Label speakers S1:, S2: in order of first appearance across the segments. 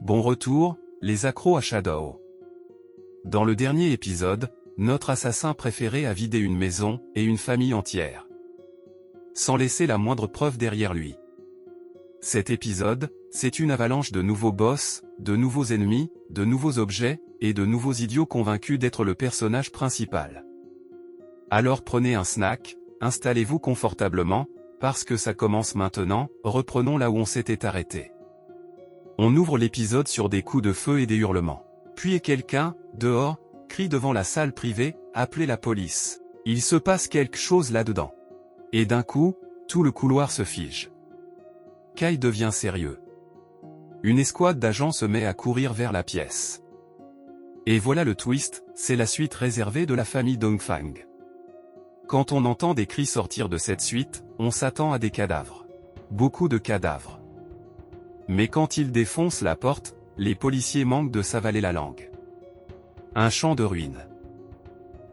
S1: Bon retour, les accros à Shadow. Dans le dernier épisode, notre assassin préféré a vidé une maison et une famille entière, sans laisser la moindre preuve derrière lui. Cet épisode, c'est une avalanche de nouveaux boss, de nouveaux ennemis, de nouveaux objets, et de nouveaux idiots convaincus d'être le personnage principal. Alors prenez un snack, installez-vous confortablement, parce que ça commence maintenant, reprenons là où on s'était arrêté. On ouvre l'épisode sur des coups de feu et des hurlements. Puis quelqu'un, dehors, crie devant la salle privée, « Appelez la police. Il se passe quelque chose là-dedans. » Et d'un coup, tout le couloir se fige. Kai devient sérieux. Une escouade d'agents se met à courir vers la pièce. Et voilà le twist, c'est la suite réservée de la famille Dongfang. Quand on entend des cris sortir de cette suite, on s'attend à des cadavres. Beaucoup de cadavres. Mais quand ils défoncent la porte, les policiers manquent de s'avaler la langue. Un champ de ruines.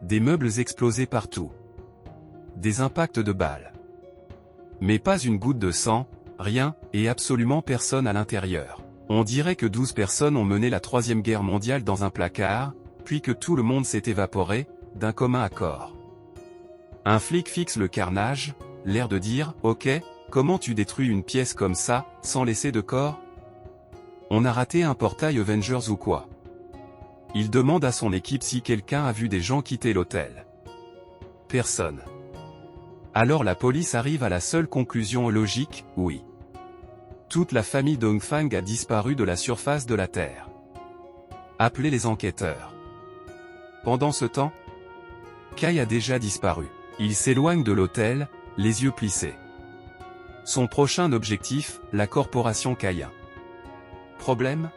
S1: Des meubles explosés partout. Des impacts de balles. Mais pas une goutte de sang, rien, et absolument personne à l'intérieur. On dirait que 12 personnes ont mené la Troisième Guerre mondiale dans un placard, puis que tout le monde s'est évaporé, d'un commun accord. Un flic fixe le carnage, l'air de dire « Ok, comment tu détruis une pièce comme ça, sans laisser de corps ? On a raté un portail Avengers ou quoi ?» Il demande à son équipe si quelqu'un a vu des gens quitter l'hôtel. Personne. Alors la police arrive à la seule conclusion logique, oui. Toute la famille Dongfang a disparu de la surface de la Terre. Appelez les enquêteurs. Pendant ce temps, Kai a déjà disparu. Il s'éloigne de l'hôtel, les yeux plissés. Son prochain objectif, la corporation Kaien. Problème ?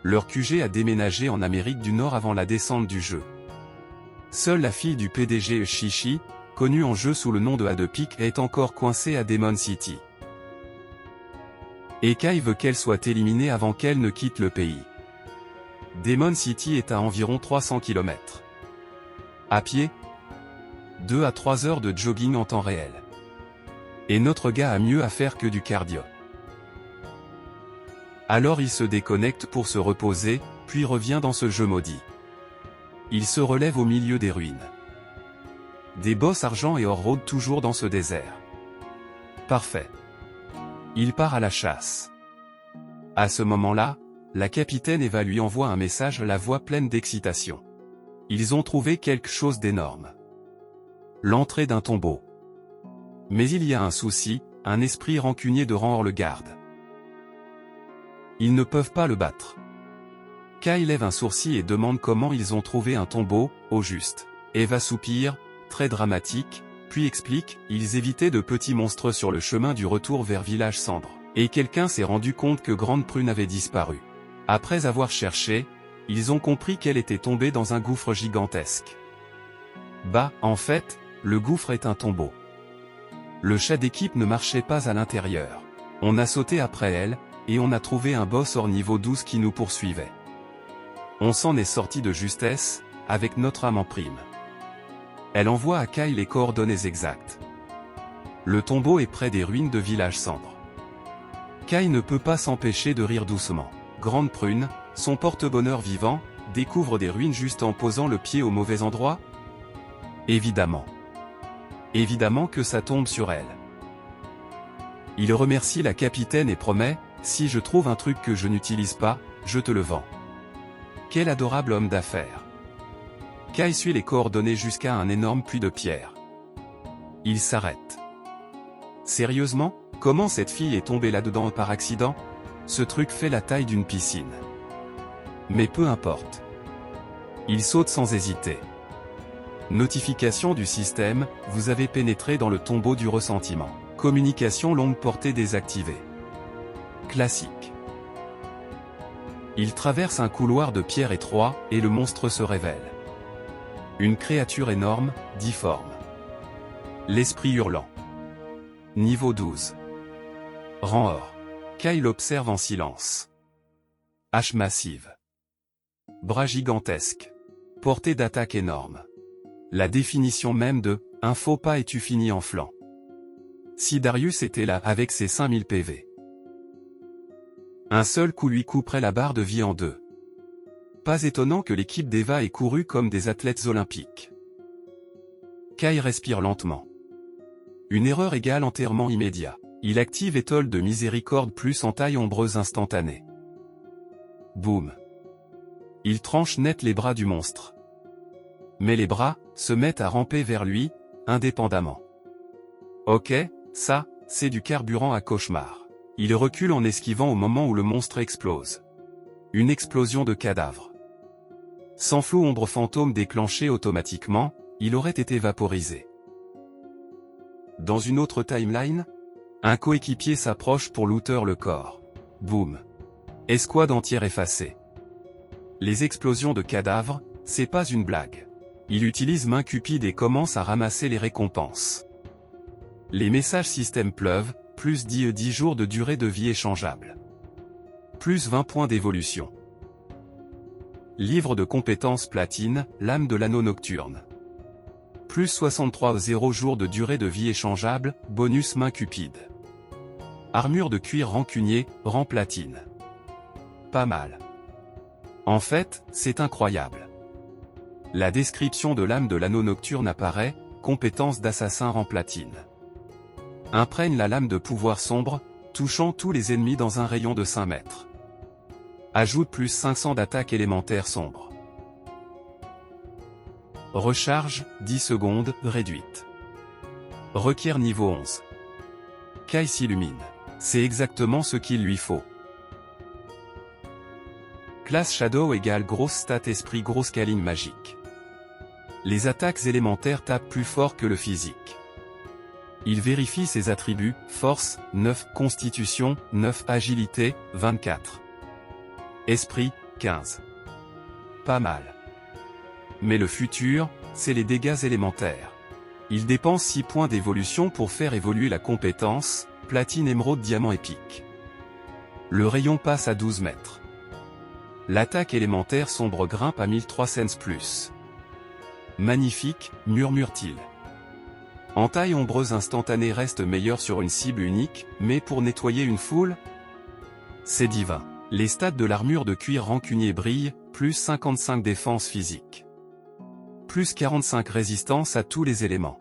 S1: Leur QG a déménagé en Amérique du Nord avant la descente du jeu. Seule la fille du PDG Shishi, connue en jeu sous le nom de Hadepic, est encore coincée à Demon City. Et Kai veut qu'elle soit éliminée avant qu'elle ne quitte le pays. Demon City est à environ 300 km. À pied, 2 à 3 heures de jogging en temps réel. Et notre gars a mieux à faire que du cardio. Alors il se déconnecte pour se reposer, puis revient dans ce jeu maudit. Il se relève au milieu des ruines. Des boss argent et or rôdent toujours dans ce désert. Parfait. Il part à la chasse. À ce moment-là, la capitaine Eva lui envoie un message, la voix pleine d'excitation. Ils ont trouvé quelque chose d'énorme. L'entrée d'un tombeau. Mais il y a un souci, un esprit rancunier de rang hors le garde. Ils ne peuvent pas le battre. Kai lève un sourcil et demande comment ils ont trouvé un tombeau, au juste. Eva soupire, très dramatique, puis explique, ils évitaient de petits monstres sur le chemin du retour vers Village Cendre. Et quelqu'un s'est rendu compte que Grande Prune avait disparu. Après avoir cherché, ils ont compris qu'elle était tombée dans un gouffre gigantesque. Bah, en fait, le gouffre est un tombeau. Le chat d'équipe ne marchait pas à l'intérieur. On a sauté après elle, et on a trouvé un boss hors niveau 12 qui nous poursuivait. On s'en est sorti de justesse, avec notre âme en prime. Elle envoie à Kai les coordonnées exactes. Le tombeau est près des ruines de Village Cendre. Kai ne peut pas s'empêcher de rire doucement. Grande Prune, son porte-bonheur vivant, découvre des ruines juste en posant le pied au mauvais endroit ? Évidemment. Évidemment que ça tombe sur elle. Il remercie la capitaine et promet, si je trouve un truc que je n'utilise pas, je te le vends. Quel adorable homme d'affaires. Kai suit les coordonnées jusqu'à un énorme puits de pierre. Il s'arrête. Sérieusement, comment cette fille est tombée là-dedans par accident ? Ce truc fait la taille d'une piscine. Mais peu importe. Il saute sans hésiter. Notification du système, vous avez pénétré dans le tombeau du ressentiment. Communication longue portée désactivée. Classique. Il traverse un couloir de pierre étroit, et le monstre se révèle. Une créature énorme, difforme. L'esprit hurlant. Niveau 12. Rang or. Kai l'observe en silence. Hache massive. Bras gigantesques. Portée d'attaque énorme. La définition même de « un faux pas et tu finis en flanc ». Si Darius était là avec ses 5000 PV. Un seul coup lui couperait la barre de vie en deux. Pas étonnant que l'équipe d'Eva ait couru comme des athlètes olympiques. Kai respire lentement. Une erreur égale enterrement immédiat. Il active étole de miséricorde plus entaille ombreuse instantanée. Boum. Il tranche net les bras du monstre. Mais les bras se mettent à ramper vers lui, indépendamment. Ok, ça, c'est du carburant à cauchemar. Il recule en esquivant au moment où le monstre explose. Une explosion de cadavres. Sans flou ombre fantôme déclenché automatiquement, il aurait été vaporisé. Dans une autre timeline, un coéquipier s'approche pour looter le corps. Boum. Escouade entière effacée. Les explosions de cadavres, c'est pas une blague. Il utilise main cupide et commence à ramasser les récompenses. Les messages système pleuvent, plus 10 jours de durée de vie échangeable. Plus 20 points d'évolution. Livre de compétences platine, lame de l'anneau nocturne. Plus 63 0 jours de durée de vie échangeable, bonus main cupide. Armure de cuir rancunier, rang platine. Pas mal. En fait, c'est incroyable. La description de l'âme de l'anneau nocturne apparaît, compétence d'assassin rang platine. Imprègne la lame de pouvoir sombre, touchant tous les ennemis dans un rayon de 5 mètres. Ajoute plus 500 d'attaque élémentaire sombre. Recharge, 10 secondes, réduite. Requiert niveau 11. Kai s'illumine. C'est exactement ce qu'il lui faut. Classe Shadow égale grosse stat esprit grosse câline magique. Les attaques élémentaires tapent plus fort que le physique. Il vérifie ses attributs, force, 9, constitution, 9, agilité, 24. Esprit, 15. Pas mal. Mais le futur, c'est les dégâts élémentaires. Il dépense 6 points d'évolution pour faire évoluer la compétence, platine émeraude diamant épique. Le rayon passe à 12 mètres. L'attaque élémentaire sombre grimpe à 1300 plus. Magnifique, murmure-t-il. Entaille ombreuse instantanée reste meilleure sur une cible unique, mais pour nettoyer une foule, c'est divin. Les stats de l'armure de cuir rancunier brillent, plus 55 défense physique. Plus 45 résistance à tous les éléments.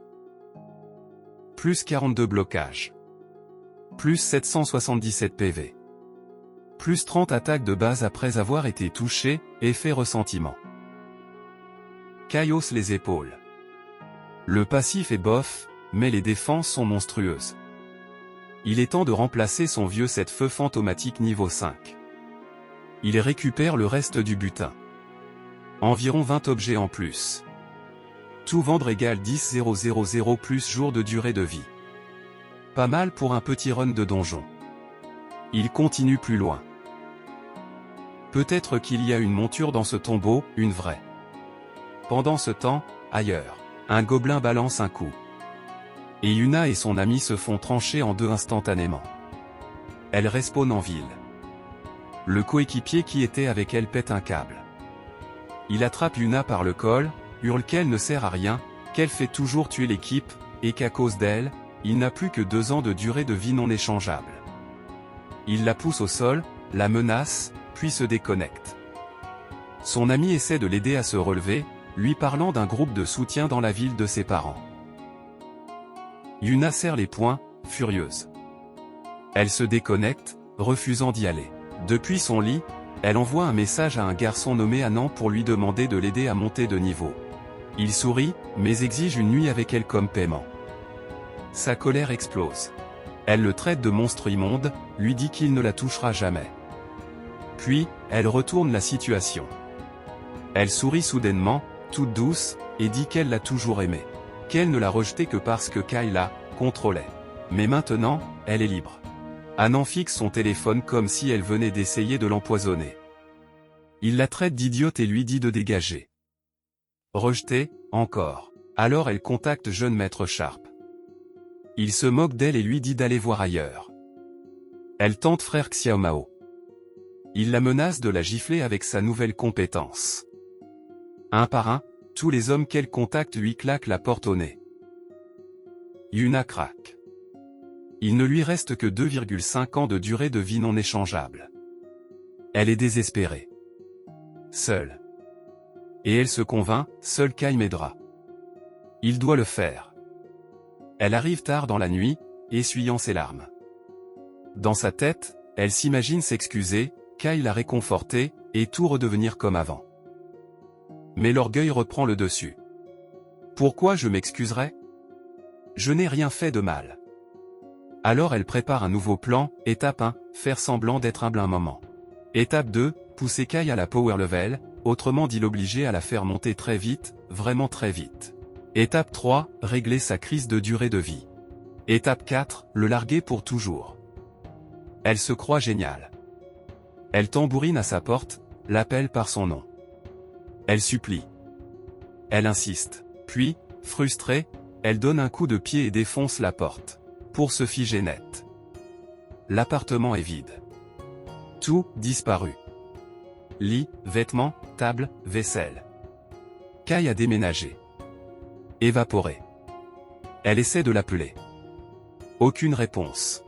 S1: Plus 42 blocage. Plus 777 PV. Plus 30 attaques de base après avoir été touché, effet ressentiment. Kai hausse les épaules. Le passif est bof, mais les défenses sont monstrueuses. Il est temps de remplacer son vieux feu fantomatique niveau 5. Il récupère le reste du butin. Environ 20 objets en plus. Tout vendre égale 10 000 plus jours de durée de vie. Pas mal pour un petit run de donjon. Il continue plus loin. Peut-être qu'il y a une monture dans ce tombeau, une vraie. Pendant ce temps, ailleurs, un gobelin balance un coup. Et Yuna et son ami se font trancher en deux instantanément. Elle respawn en ville. Le coéquipier qui était avec elle pète un câble. Il attrape Yuna par le col, hurle qu'elle ne sert à rien, qu'elle fait toujours tuer l'équipe, et qu'à cause d'elle, il n'a plus que 2 ans de durée de vie non échangeable. Il la pousse au sol, la menace, puis se déconnecte. Son ami essaie de l'aider à se relever, lui parlant d'un groupe de soutien dans la ville de ses parents. Yuna serre les poings, furieuse. Elle se déconnecte, refusant d'y aller. Depuis son lit, elle envoie un message à un garçon nommé Anand pour lui demander de l'aider à monter de niveau. Il sourit, mais exige une nuit avec elle comme paiement. Sa colère explose. Elle le traite de monstre immonde, lui dit qu'il ne la touchera jamais. Puis, elle retourne la situation. Elle sourit soudainement, toute douce, et dit qu'elle l'a toujours aimé. Qu'elle ne l'a rejeté que parce que Kai la contrôlait. Mais maintenant, elle est libre. Anand fixe son téléphone comme si elle venait d'essayer de l'empoisonner. Il la traite d'idiote et lui dit de dégager. Rejetée, encore. Alors elle contacte jeune maître Sharp. Il se moque d'elle et lui dit d'aller voir ailleurs. Elle tente frère Xiaomao. Il la menace de la gifler avec sa nouvelle compétence. Un par un, tous les hommes qu'elle contacte lui claquent la porte au nez. Yuna craque. Il ne lui reste que 2,5 ans de durée de vie non échangeable. Elle est désespérée. Seule. Et elle se convainc, seul Kai m'aidera. Il doit le faire. Elle arrive tard dans la nuit, essuyant ses larmes. Dans sa tête, elle s'imagine s'excuser, Kai la réconforter, et tout redevenir comme avant. Mais l'orgueil reprend le dessus. Pourquoi je m'excuserais? Je n'ai rien fait de mal. Alors elle prépare un nouveau plan, étape 1, faire semblant d'être humble un moment. Étape 2, pousser Kai à la power level, autrement dit l'obliger à la faire monter très vite, vraiment très vite. Étape 3, régler sa crise de durée de vie. Étape 4, le larguer pour toujours. Elle se croit géniale. Elle tambourine à sa porte, l'appelle par son nom. Elle supplie. Elle insiste. Puis, frustrée, elle donne un coup de pied et défonce la porte. Pour se figer net. L'appartement est vide. Tout, disparu. Lit, vêtements, table, vaisselle. Kai a déménagé. Évaporé. Elle essaie de l'appeler. Aucune réponse.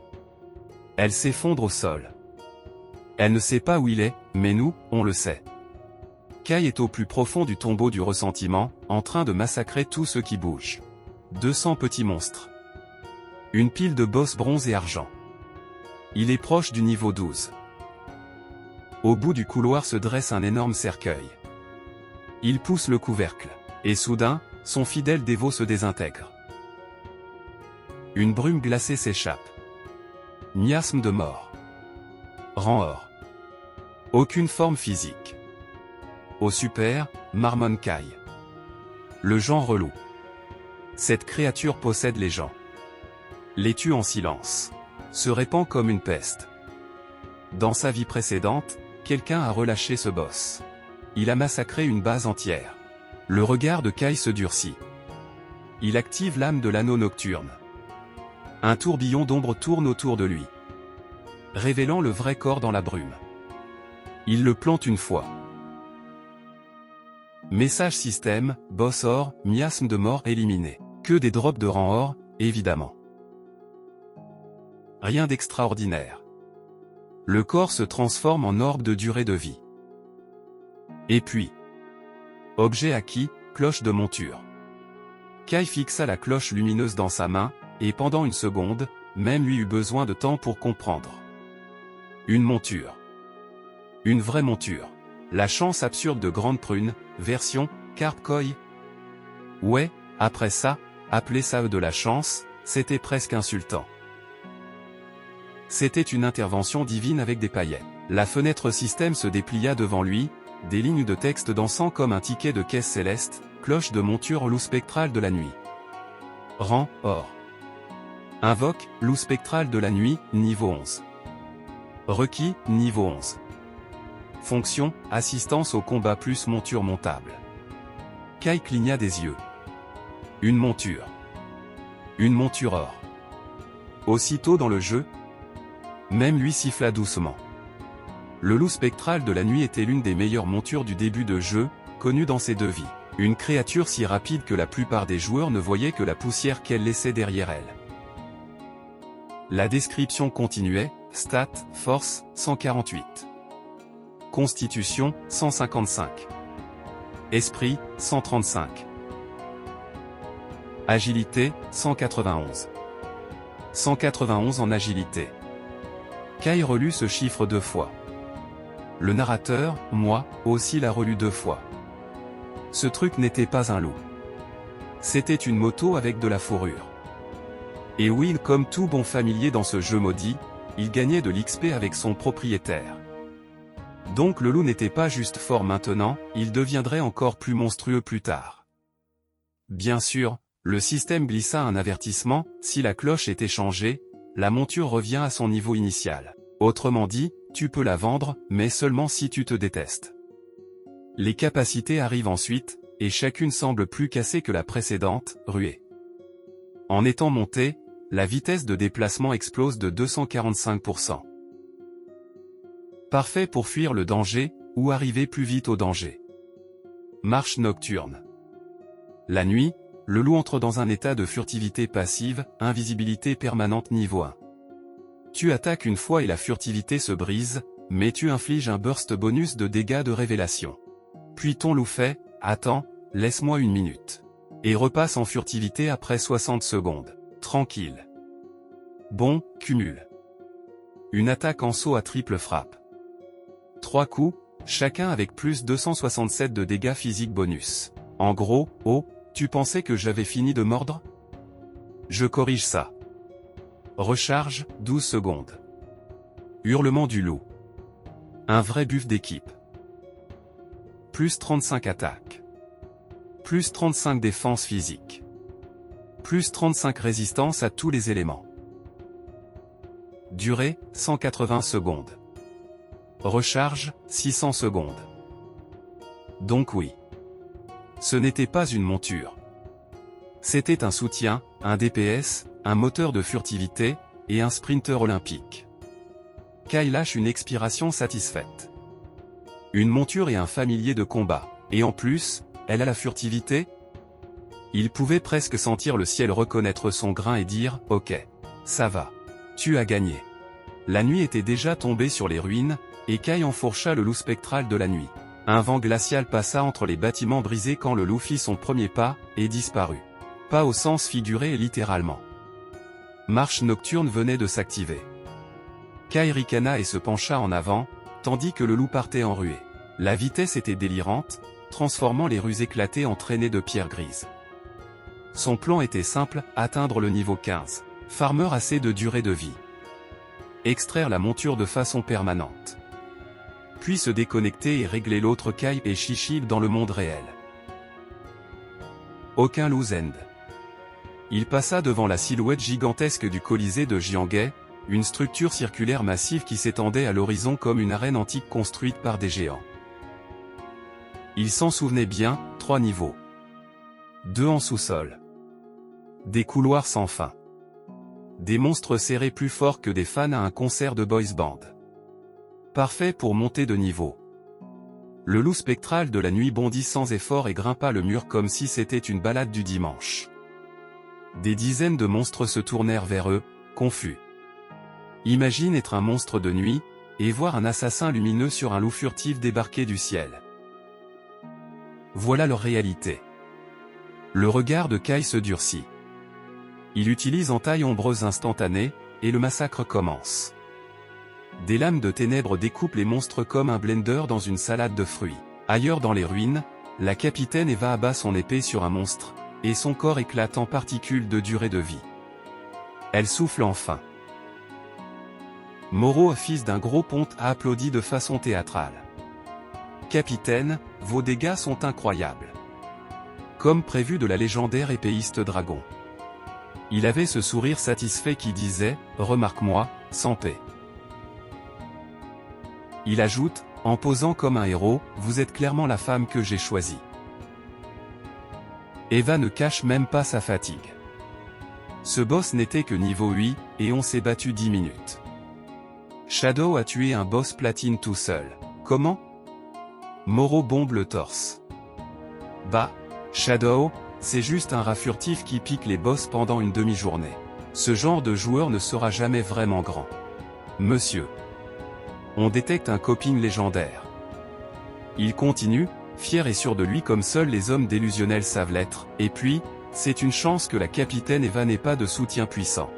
S1: Elle s'effondre au sol. Elle ne sait pas où il est, mais nous, on le sait. Kai est au plus profond du tombeau du ressentiment, en train de massacrer tout ce qui bouge. 200 petits monstres. Une pile de boss bronze et argent. Il est proche du niveau 12. Au bout du couloir se dresse un énorme cercueil. Il pousse le couvercle. Et soudain, son fidèle dévot se désintègre. Une brume glacée s'échappe. Miasme de mort. Rang or. Aucune forme physique. Au super, marmonne Kai. Le genre relou. Cette créature possède les gens. Les tue en silence. Se répand comme une peste. Dans sa vie précédente, quelqu'un a relâché ce boss. Il a massacré une base entière. Le regard de Kai se durcit. Il active l'âme de l'anneau nocturne. Un tourbillon d'ombre tourne autour de lui, révélant le vrai corps dans la brume. Il le plante une fois. Message système, boss or, miasme de mort éliminé. Que des drops de rang or, évidemment. Rien d'extraordinaire. Le corps se transforme en orbe de durée de vie. Et puis, objet acquis, cloche de monture. Kai fixa la cloche lumineuse dans sa main, et pendant une seconde, même lui eut besoin de temps pour comprendre. Une monture. Une vraie monture. La chance absurde de Grande Prune, version, Carp Koi. Ouais, après ça, appeler ça de la chance, c'était presque insultant. C'était une intervention divine avec des paillettes. La fenêtre système se déplia devant lui, des lignes de texte dansant comme un ticket de caisse céleste, cloche de monture loup spectral de la nuit. Rang, or. Invoque, loup spectral de la nuit, niveau 11. Requis, niveau 11. Fonction, assistance au combat plus monture montable. Kai cligna des yeux. Une monture. Une monture or. Aussitôt dans le jeu, même lui siffla doucement. Le loup spectral de la nuit était l'une des meilleures montures du début de jeu, connue dans ses deux vies. Une créature si rapide que la plupart des joueurs ne voyaient que la poussière qu'elle laissait derrière elle. La description continuait, stats, force, 148. Constitution, 155. Esprit, 135. Agilité, 191. 191 en agilité. Kai relut ce chiffre 2 fois. Le narrateur, moi, aussi l'a relu 2 fois. Ce truc n'était pas un loup. C'était une moto avec de la fourrure. Et oui, comme tout bon familier dans ce jeu maudit, il gagnait de l'XP avec son propriétaire. Donc le loup n'était pas juste fort maintenant, il deviendrait encore plus monstrueux plus tard. Bien sûr, le système glissa un avertissement, si la cloche était changée, la monture revient à son niveau initial. Autrement dit, tu peux la vendre, mais seulement si tu te détestes. Les capacités arrivent ensuite, et chacune semble plus cassée que la précédente, ruée. En étant montée, la vitesse de déplacement explose de 245%. Parfait pour fuir le danger, ou arriver plus vite au danger. Marche nocturne. La nuit, le loup entre dans un état de furtivité passive, invisibilité permanente niveau 1. Tu attaques une fois et la furtivité se brise, mais tu infliges un burst bonus de dégâts de révélation. Puis ton loup fait « Attends, laisse-moi une minute » et repasse en furtivité après 60 secondes. Tranquille. Bon, cumule. Une attaque en saut à triple frappe. 3 coups, chacun avec plus 267 de dégâts physiques bonus. En gros, oh, tu pensais que j'avais fini de mordre? Je corrige ça. Recharge, 12 secondes. Hurlement du loup. Un vrai buff d'équipe. Plus 35 attaques. Plus 35 défense physique. Plus 35 résistance à tous les éléments. Durée, 180 secondes. Recharge, 600 secondes. Donc oui. Ce n'était pas une monture. C'était un soutien, un DPS, un moteur de furtivité, et un sprinter olympique. Kai lâche une expiration satisfaite. Une monture et un familier de combat, et en plus, elle a la furtivité? Il pouvait presque sentir le ciel reconnaître son grain et dire « Ok. Ça va. Tu as gagné ». La nuit était déjà tombée sur les ruines, et Kai enfourcha le loup spectral de la nuit. Un vent glacial passa entre les bâtiments brisés quand le loup fit son premier pas, et disparut. Pas au sens figuré et littéralement. Marche nocturne venait de s'activer. Kai ricana et se pencha en avant, tandis que le loup partait en ruée. La vitesse était délirante, transformant les rues éclatées en traînées de pierres grises. Son plan était simple, atteindre le niveau 15. Farmer assez de durée de vie. Extraire la monture de façon permanente. Puis se déconnecter et régler l'autre Kai et Chichi dans le monde réel. Aucun loose end. Il passa devant la silhouette gigantesque du Colisée de Jianghe, une structure circulaire massive qui s'étendait à l'horizon comme une arène antique construite par des géants. Il s'en souvenait bien, 3 niveaux. 2 en sous-sol. Des couloirs sans fin. Des monstres serrés plus forts que des fans à un concert de boys band. Parfait pour monter de niveau. Le loup spectral de la nuit bondit sans effort et grimpa le mur comme si c'était une balade du dimanche. Des dizaines de monstres se tournèrent vers eux, confus. Imagine être un monstre de nuit, et voir un assassin lumineux sur un loup furtif débarquer du ciel. Voilà leur réalité. Le regard de Kai se durcit. Il utilise entaille ombreuse instantanée, et le massacre commence. Des lames de ténèbres découpent les monstres comme un blender dans une salade de fruits. Ailleurs dans les ruines, la capitaine Eva abat son épée sur un monstre, et son corps éclate en particules de durée de vie. Elle souffle enfin. Moreau, fils d'un gros ponte, a applaudi de façon théâtrale. Capitaine, vos dégâts sont incroyables. Comme prévu de la légendaire épéiste dragon. Il avait ce sourire satisfait qui disait « Remarque-moi, sans paix ». Il ajoute, en posant comme un héros, « Vous êtes clairement la femme que j'ai choisie ». Eva ne cache même pas sa fatigue. Ce boss n'était que niveau 8, et on s'est battu 10 minutes. Shadow a tué un boss platine tout seul. Comment? Moreau bombe le torse. Bah, Shadow, c'est juste un rat furtif qui pique les boss pendant une demi-journée. Ce genre de joueur ne sera jamais vraiment grand. Monsieur. On détecte un coping légendaire. Il continue, fier et sûr de lui comme seuls les hommes délusionnels savent l'être, et puis, c'est une chance que la capitaine Eva n'ait pas de soutien puissant.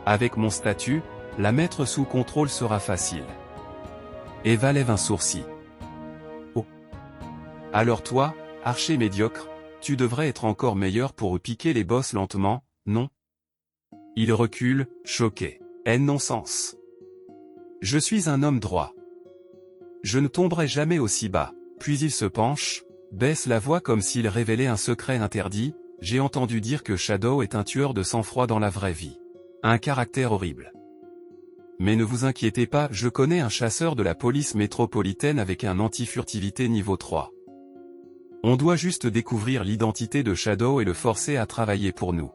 S1: Avec mon statut, la mettre sous contrôle sera facile. Eva lève un sourcil. Oh. Alors toi, archer médiocre, tu devrais être encore meilleur pour piquer les boss lentement, non? Il recule, choqué. Non-sens. Je suis un homme droit. Je ne tomberai jamais aussi bas. Puis il se penche, baisse la voix comme s'il révélait un secret interdit. J'ai entendu dire que Shadow est un tueur de sang-froid dans la vraie vie. Un caractère horrible. Mais ne vous inquiétez pas, je connais un chasseur de la police métropolitaine avec un anti-furtivité niveau 3. On doit juste découvrir l'identité de Shadow et le forcer à travailler pour nous.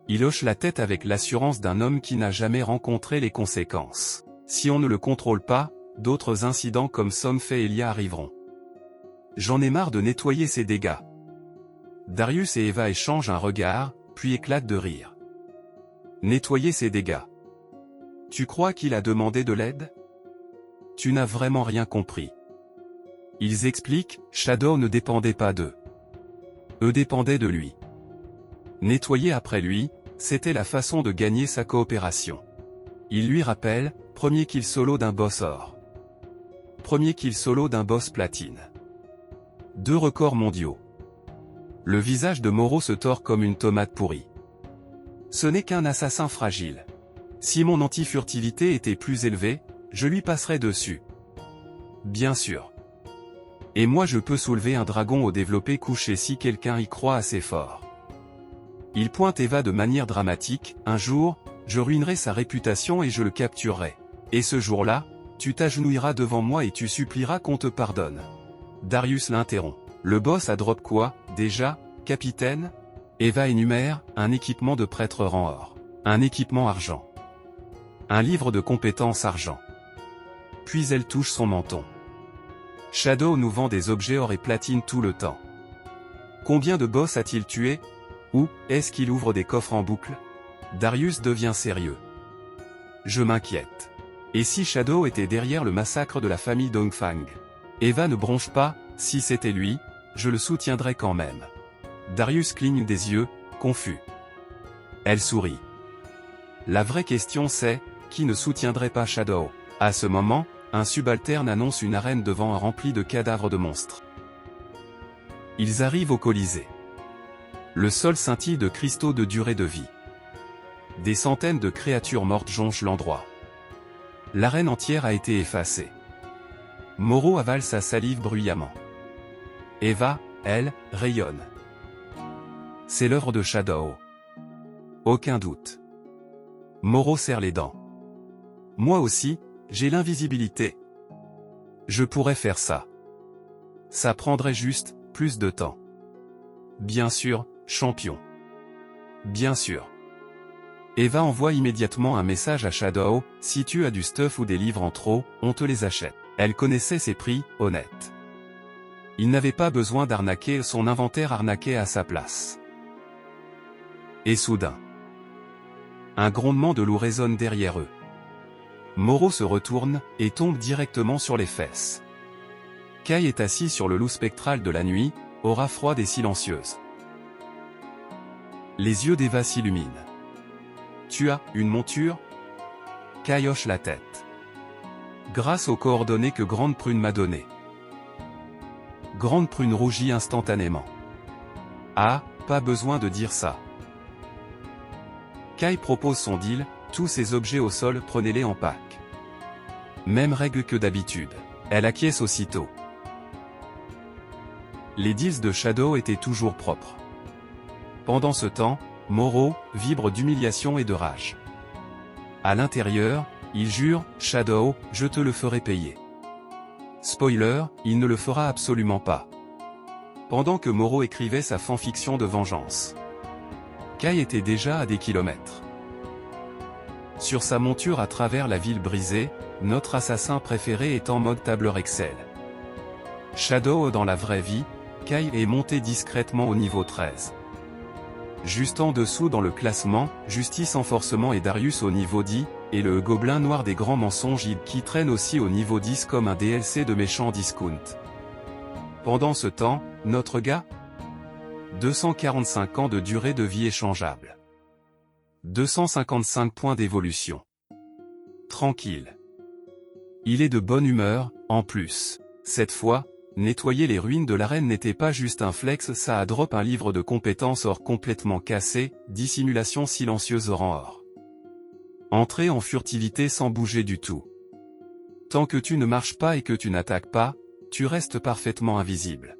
S1: Il hoche la tête avec l'assurance d'un homme qui n'a jamais rencontré les conséquences. Si on ne le contrôle pas, d'autres incidents comme Somfei Elia arriveront. J'en ai marre de nettoyer ces dégâts. Darius et Eva échangent un regard, puis éclatent de rire. Nettoyer ses dégâts. Tu crois qu'il a demandé de l'aide? tu n'as vraiment rien compris. Ils expliquent, Shadow ne dépendait pas d'eux. Eux dépendaient de lui. Nettoyer après lui, c'était la façon de gagner sa coopération. Il lui rappelle, premier kill solo d'un boss or. Premier kill solo d'un boss platine. 2 records mondiaux. Le visage de Moro se tord comme une tomate pourrie. Ce n'est qu'un assassin fragile. Si mon anti-furtivité était plus élevée, je lui passerais dessus. Bien sûr. Et moi je peux soulever un dragon au développé couché si quelqu'un y croit assez fort. Il pointe Eva de manière dramatique, un jour, je ruinerai sa réputation et je le capturerai. Et ce jour-là, tu t'agenouilleras devant moi et tu supplieras qu'on te pardonne. Darius l'interrompt. Le boss a drop quoi, déjà, capitaine? Eva énumère, un équipement de prêtre rang or. Un équipement argent. Un livre de compétences argent. Puis elle touche son menton. Shadow nous vend des objets or et platine tout le temps. Combien de boss a-t-il tué? Ou, est-ce qu'il ouvre des coffres en boucle? Darius devient sérieux. Je m'inquiète. Et si Shadow était derrière le massacre de la famille Dongfang? Eva ne bronche pas, si c'était lui, je le soutiendrais quand même. Darius cligne des yeux, confus. Elle sourit. La vraie question c'est, qui ne soutiendrait pas Shadow? À ce moment, un subalterne annonce une arène devant un rempli de cadavres de monstres. Ils arrivent au Colisée. Le sol scintille de cristaux de durée de vie. Des centaines de créatures mortes jonchent l'endroit. L'arène entière a été effacée. Moro avale sa salive bruyamment. Eva, elle, rayonne. C'est l'œuvre de Shadow. Aucun doute. Moro serre les dents. Moi aussi, j'ai l'invisibilité. Je pourrais faire ça. Ça prendrait juste plus de temps. Bien sûr, champion. Bien sûr. Eva envoie immédiatement un message à Shadow, si tu as du stuff ou des livres en trop, on te les achète. Elle connaissait ses prix, honnêtes. Il n'avait pas besoin d'arnaquer, son inventaire arnaquait à sa place. Et soudain, un grondement de loup résonne derrière eux. Moro se retourne, et tombe directement sur les fesses. Kai est assis sur le loup spectral de la nuit, aura froide et silencieuse. Les yeux d'Eva s'illuminent. Tu as une monture? Kai hoche la tête. Grâce aux coordonnées que Grande Prune m'a données. Grande Prune rougit instantanément. Ah, pas besoin de dire ça. Kai propose son deal, tous ces objets au sol prenez-les en pack. Même règle que d'habitude. Elle acquiesce aussitôt. Les deals de Shadow étaient toujours propres. Pendant ce temps, Moro vibre d'humiliation et de rage. À l'intérieur, il jure, Shadow, je te le ferai payer. Spoiler, il ne le fera absolument pas. Pendant que Moro écrivait sa fanfiction de vengeance, Kai était déjà à des kilomètres. Sur sa monture à travers la ville brisée, notre assassin préféré est en mode tableur Excel. Shadow dans la vraie vie, Kai est monté discrètement au niveau 13. Juste en dessous dans le classement, Justice Enforcement et Darius au niveau 10, et le gobelin noir des grands mensonges qui traîne aussi au niveau 10 comme un DLC de méchant discount. Pendant ce temps, notre gars, 245 ans de durée de vie échangeable. 255 points d'évolution. Tranquille. Il est de bonne humeur, en plus. Cette fois, nettoyer les ruines de l'arène n'était pas juste un flex, ça a drop un livre de compétences or complètement cassé, dissimulation silencieuse rang or. Entrer en furtivité sans bouger du tout. Tant que tu ne marches pas et que tu n'attaques pas, tu restes parfaitement invisible.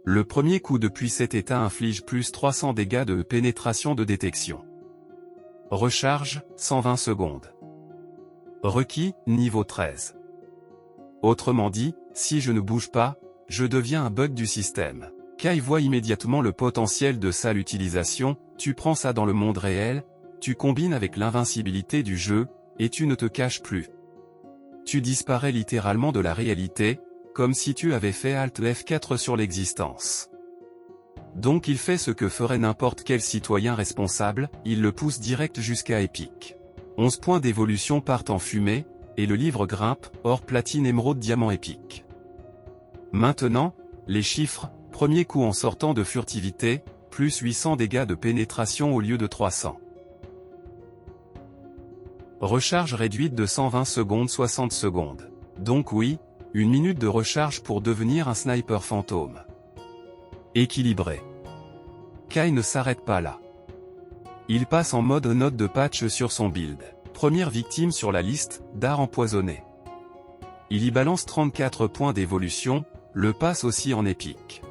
S1: Le premier coup depuis cet état inflige plus 300 dégâts de pénétration de détection. Recharge, 120 secondes. Requis, niveau 13. Autrement dit, si je ne bouge pas, je deviens un bug du système. Kai voit immédiatement le potentiel de ça l'utilisation, tu prends ça dans le monde réel, tu combines avec l'invincibilité du jeu, et tu ne te caches plus. Tu disparais littéralement de la réalité, comme si tu avais fait Alt F4 sur l'existence. Donc il fait ce que ferait n'importe quel citoyen responsable, il le pousse direct jusqu'à épique. 11 points d'évolution partent en fumée, et le livre grimpe, or platine émeraude diamant épique. Maintenant, les chiffres, premier coup en sortant de furtivité, plus 800 dégâts de pénétration au lieu de 300. Recharge réduite de 120 secondes 60 secondes. Donc oui, une minute de recharge pour devenir un sniper fantôme. Équilibré. Kai ne s'arrête pas là. Il passe en mode note de patch sur son build. Première victime sur la liste, Dard empoisonné. Il y balance 34 points d'évolution, le passe aussi en épique.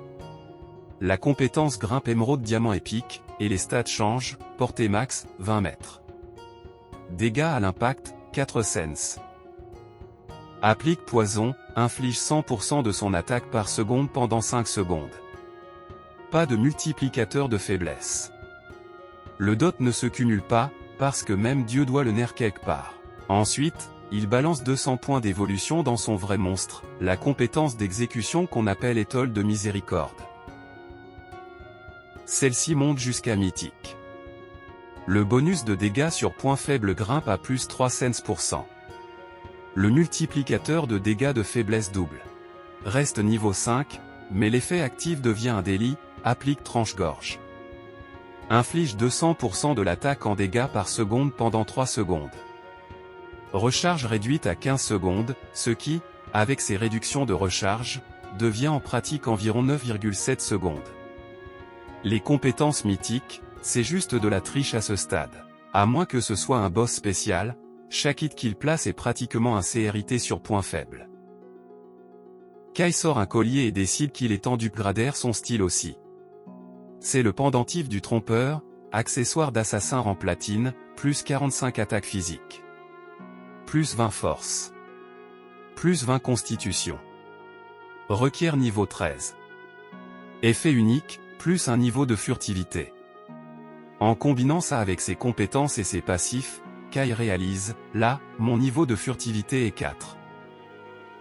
S1: La compétence grimpe émeraude diamant épique, et les stats changent, portée max, 20 mètres. Dégâts à l'impact, 4 cents. Applique poison, inflige 100% de son attaque par seconde pendant 5 secondes. Pas de multiplicateur de faiblesse. Le dot ne se cumule pas, parce que même Dieu doit le nerf quelque part. Ensuite, il balance 200 points d'évolution dans son vrai monstre, la compétence d'exécution qu'on appelle étole de miséricorde. Celle-ci monte jusqu'à mythique. Le bonus de dégâts sur point faible grimpe à plus 3 cents%. Le multiplicateur de dégâts de faiblesse double. Reste niveau 5, mais l'effet actif devient un délit, applique tranche-gorge. Inflige 200% de l'attaque en dégâts par seconde pendant 3 secondes. Recharge réduite à 15 secondes, ce qui, avec ses réductions de recharge, devient en pratique environ 9,7 secondes. Les compétences mythiques, c'est juste de la triche à ce stade. À moins que ce soit un boss spécial, chaque hit qu'il place est pratiquement un CRIT sur point faible. Kai sort un collier et décide qu'il est temps d'upgrader son style aussi. C'est le pendentif du trompeur, accessoire d'assassin en platine, plus 45 attaques physiques. Plus 20 force. Plus 20 constitution. Requiert niveau 13. Effet unique, plus un niveau de furtivité. En combinant ça avec ses compétences et ses passifs, Kai réalise, là, mon niveau de furtivité est 4.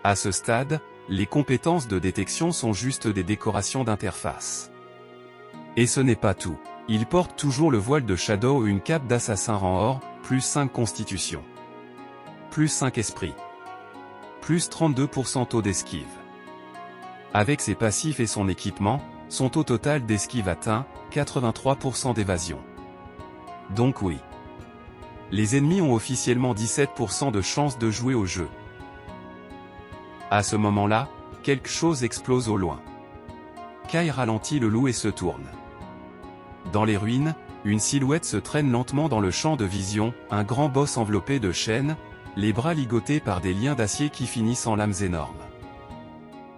S1: À ce stade, les compétences de détection sont juste des décorations d'interface. Et ce n'est pas tout. Il porte toujours le voile de Shadow ou une cape d'assassin rang or, plus 5 constitution. Plus 5 esprit. Plus 32% taux d'esquive. Avec ses passifs et son équipement, son taux total d'esquive atteint 83% d'évasion. Donc oui. Les ennemis ont officiellement 17% de chance de jouer au jeu. À ce moment-là, quelque chose explose au loin. Kai ralentit le loup et se tourne. Dans les ruines, une silhouette se traîne lentement dans le champ de vision, un grand boss enveloppé de chaînes, les bras ligotés par des liens d'acier qui finissent en lames énormes.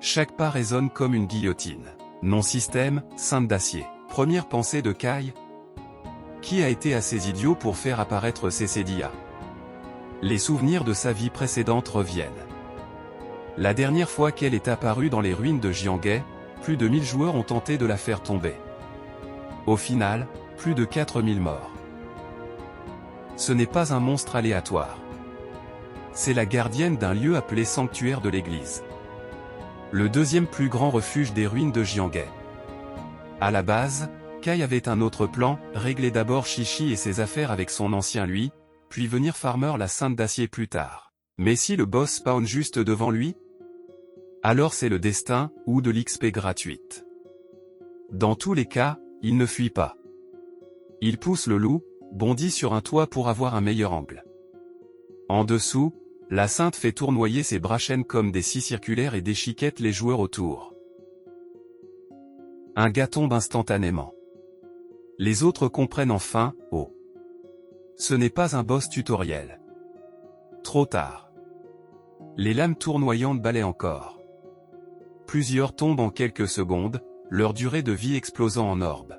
S1: Chaque pas résonne comme une guillotine. Non-système, cintre d'acier. Première pensée de Kai. Qui a été assez idiot pour faire apparaître Cécédia? Les souvenirs de sa vie précédente reviennent. La dernière fois qu'elle est apparue dans les ruines de Jianghe, plus de 1000 joueurs ont tenté de la faire tomber. Au final, plus de 4000 morts. Ce n'est pas un monstre aléatoire. C'est la gardienne d'un lieu appelé Sanctuaire de l'Église. Le deuxième plus grand refuge des ruines de Jianghe. À la base, Kai avait un autre plan, régler d'abord Shishi et ses affaires avec son ancien lui, puis venir farmer la Sainte d'Acier plus tard. Mais si le boss spawn juste devant lui? Alors c'est le destin, ou de l'XP gratuite. Dans tous les cas, il ne fuit pas. Il pousse le loup, bondit sur un toit pour avoir un meilleur angle. En dessous, la Sainte fait tournoyer ses bras chaînes comme des scies circulaires et déchiquette les joueurs autour. Un gars tombe instantanément. Les autres comprennent enfin, oh. Ce n'est pas un boss tutoriel. Trop tard. Les lames tournoyantes balaient encore. Plusieurs tombent en quelques secondes, leur durée de vie explosant en orbe.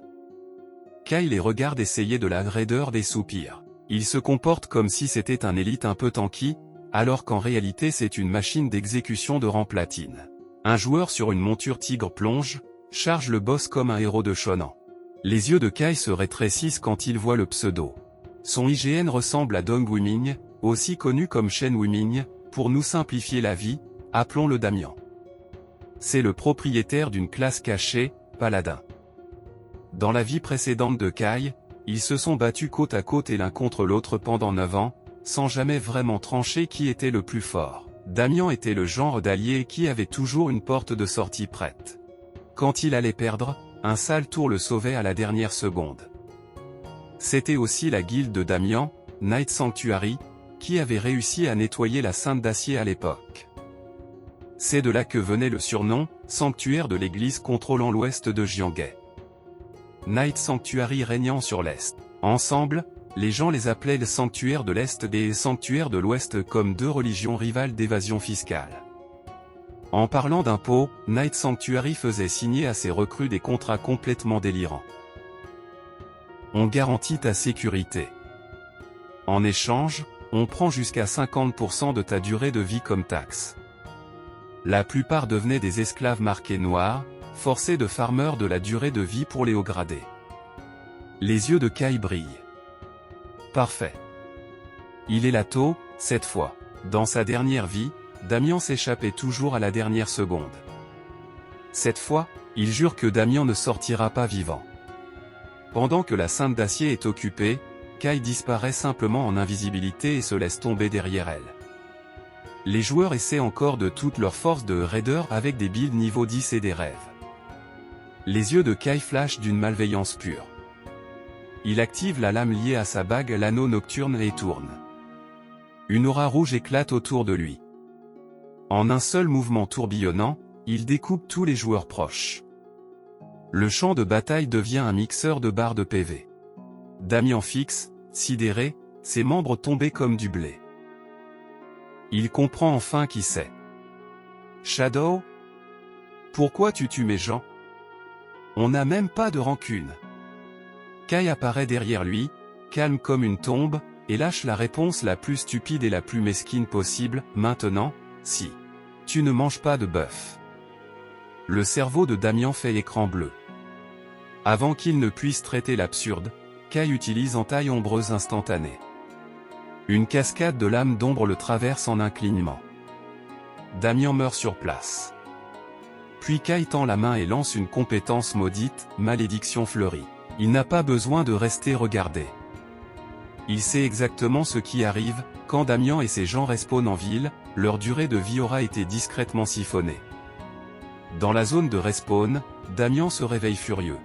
S1: Kai les regarde essayer de la raideur des soupirs. Il se comporte comme si c'était un élite un peu tanky, alors qu'en réalité c'est une machine d'exécution de rang platine. Un joueur sur une monture tigre plonge, charge le boss comme un héros de shonen. Les yeux de Kai se rétrécissent quand il voit le pseudo. Son IGN ressemble à Dong Wiming, aussi connu comme Shen Wiming, pour nous simplifier la vie, appelons-le Damian. C'est le propriétaire d'une classe cachée, Paladin. Dans la vie précédente de Kai, ils se sont battus côte à côte et l'un contre l'autre pendant 9 ans, sans jamais vraiment trancher qui était le plus fort. Damian était le genre d'allié qui avait toujours une porte de sortie prête. Quand il allait perdre, un sale tour le sauvait à la dernière seconde. C'était aussi la guilde de Damian, Night Sanctuary, qui avait réussi à nettoyer la Sainte d'Acier à l'époque. C'est de là que venait le surnom, sanctuaire de l'église contrôlant l'ouest de Jianghe. Night Sanctuary régnant sur l'est. Ensemble, les gens les appelaient le sanctuaire de l'Est et les sanctuaires de l'Ouest comme deux religions rivales d'évasion fiscale. En parlant d'impôts, Night Sanctuary faisait signer à ses recrues des contrats complètement délirants. On garantit ta sécurité. En échange, on prend jusqu'à 50% de ta durée de vie comme taxe. La plupart devenaient des esclaves marqués noirs, forcés de farmers de la durée de vie pour les hauts gradés. Les yeux de Kai brillent. Parfait. Il est là tôt, cette fois. Dans sa dernière vie, Damian s'échappait toujours à la dernière seconde. Cette fois, il jure que Damian ne sortira pas vivant. Pendant que la Sainte d'Acier est occupée, Kai disparaît simplement en invisibilité et se laisse tomber derrière elle. Les joueurs essaient encore de toute leur force de raider avec des builds niveau 10 et des rêves. Les yeux de Kai flashent d'une malveillance pure. Il active la lame liée à sa bague, l'anneau nocturne et tourne. Une aura rouge éclate autour de lui. En un seul mouvement tourbillonnant, il découpe tous les joueurs proches. Le champ de bataille devient un mixeur de barres de PV. Damian fixe, sidéré, ses membres tombés comme du blé. Il comprend enfin qui c'est. Shadow? Pourquoi tu tues mes gens? On n'a même pas de rancune. Kai apparaît derrière lui, calme comme une tombe, et lâche la réponse la plus stupide et la plus mesquine possible, maintenant, si. Tu ne manges pas de bœuf. Le cerveau de Damian fait écran bleu. Avant qu'il ne puisse traiter l'absurde, Kai utilise entaille ombreuse instantanée. Une cascade de lames d'ombre le traverse en un clignement. Damian meurt sur place. Puis Kai tend la main et lance une compétence maudite, malédiction fleurie. Il n'a pas besoin de rester regardé. Il sait exactement ce qui arrive, quand Damian et ses gens respawnent en ville, leur durée de vie aura été discrètement siphonnée. Dans la zone de respawn, Damian se réveille furieux.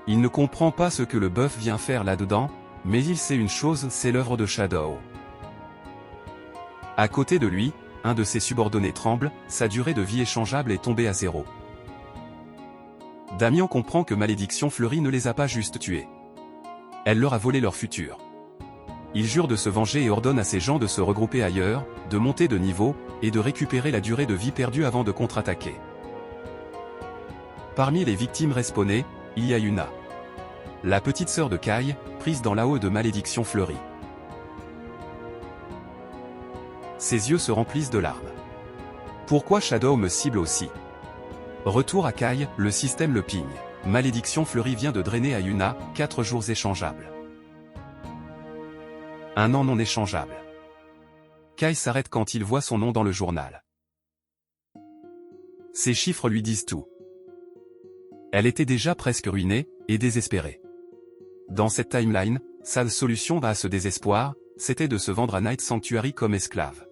S1: Il ne comprend pas ce que le bœuf vient faire là-dedans, mais il sait une chose, c'est l'œuvre de Shadow. À côté de lui, un de ses subordonnés tremble, sa durée de vie échangeable est tombée à 0. Damian comprend que Malédiction Fleurie ne les a pas juste tués. Elle leur a volé leur futur. Il jure de se venger et ordonne à ses gens de se regrouper ailleurs, de monter de niveau, et de récupérer la durée de vie perdue avant de contre-attaquer. Parmi les victimes respawnées, il y a Yuna. La petite sœur de Kai, prise dans l'AO de Malédiction Fleurie. Ses yeux se remplissent de larmes. Pourquoi Shadow me cible aussi? Retour à Kai, le système le ping. Malédiction Fleurie vient de drainer à Yuna, 4 jours échangeables. 1 an non échangeable. Kai s'arrête quand il voit son nom dans le journal. Ces chiffres lui disent tout. Elle était déjà presque ruinée, et désespérée. Dans cette timeline, sa solution à ce désespoir, c'était de se vendre à Night Sanctuary comme esclave.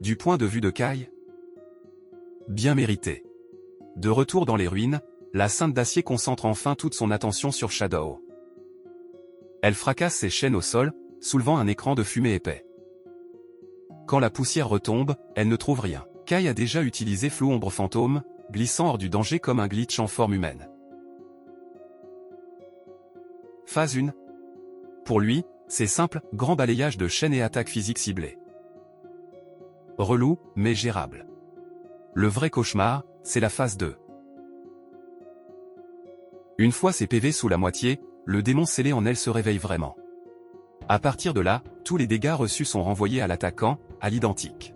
S1: Du point de vue de Kai, bien mérité. De retour dans les ruines, la Sainte d'Acier concentre enfin toute son attention sur Shadow. Elle fracasse ses chaînes au sol, soulevant un écran de fumée épais. Quand la poussière retombe, elle ne trouve rien. Kai a déjà utilisé Flou Ombre Fantôme, glissant hors du danger comme un glitch en forme humaine. Phase 1. Pour lui, c'est simple, grand balayage de chaînes et attaque physique ciblée. Relou, mais gérable. Le vrai cauchemar, c'est la phase 2. Une fois ses PV sous la moitié, le démon scellé en elle se réveille vraiment. À partir de là, tous les dégâts reçus sont renvoyés à l'attaquant, à l'identique.